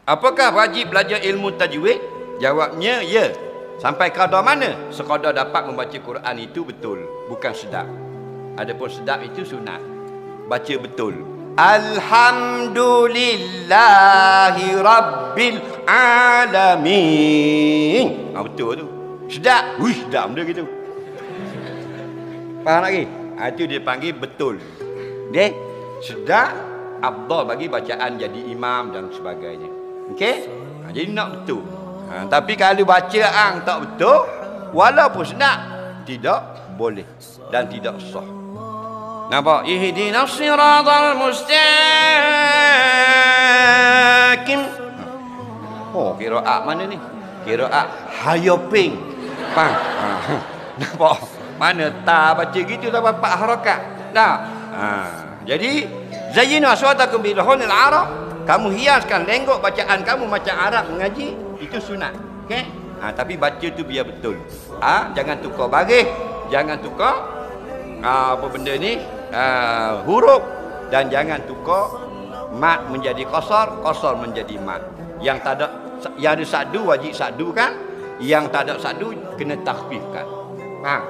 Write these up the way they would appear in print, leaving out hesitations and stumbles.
Apakah wajib belajar ilmu tajwid? Jawabnya ya. Sampai kadar mana? Sekadar dapat membaca Quran itu betul, bukan sedap. Adapun sedap itu sunat. Baca betul. Alhamdulillahi Rabbil Alamin. Betul tu. Sedap. Sedap benda gitu. Faham lagi? Itu dia panggil betul. Dia sedap, afdal bagi bacaan jadi imam dan sebagainya. Okey? Jadi nak betul. Tapi kalau bacaan tak betul, walaupun sedap, tidak boleh dan tidak sah. Nampak? Ihdinas siratal mustaqim. Oh, qiraat mana ni? Qiraat hayoping. Faham? Nampak? Mana ta baca gitu dah 4 harakat. Dah. Jadi zayyinu aswatakum bil hunil arab. Kamu hiaskan lenggok bacaan kamu macam Arab mengaji, itu sunat. Okey? Tapi baca tu biar betul. Jangan tukar baris, jangan tukar apa benda ni? Huruf, dan jangan tukar mat menjadi qasar, qasar menjadi mat. Yang tak ada, yang ada sadu wajib sadu kan? Yang tak ada sadu kena takhfifkan. Faham?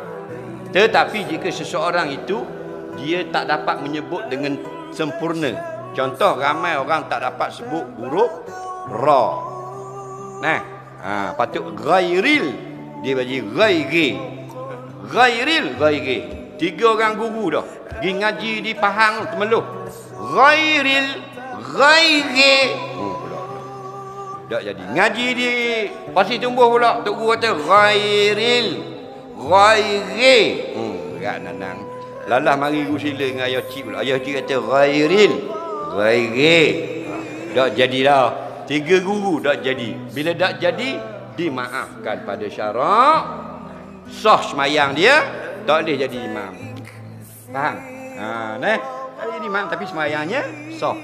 Tetapi jika seseorang itu dia tak dapat menyebut dengan sempurna. Contoh, ramai orang tak dapat sebut huruf ra. Patut ghairil, dia bagi ghairi. Ghairil, ghairi. 3 orang guru dah pergi ngaji di Pahang Temeloh. Ghairil, ghairi. Tak jadi. Ngaji di Pasir Tumbuh pula, tok guru kata ghairil, ghairi. Berat nanang. Lalah mari guru sila dengan ayah cik pula. Ayah cik kata ghairil, ghairi. Tak jadi dah. 3 guru tak jadi. Bila tak jadi, dimaafkan pada syarak. Sah semayang dia, tak boleh jadi imam. Faham? Tak jadi imam tapi semayangnya sah.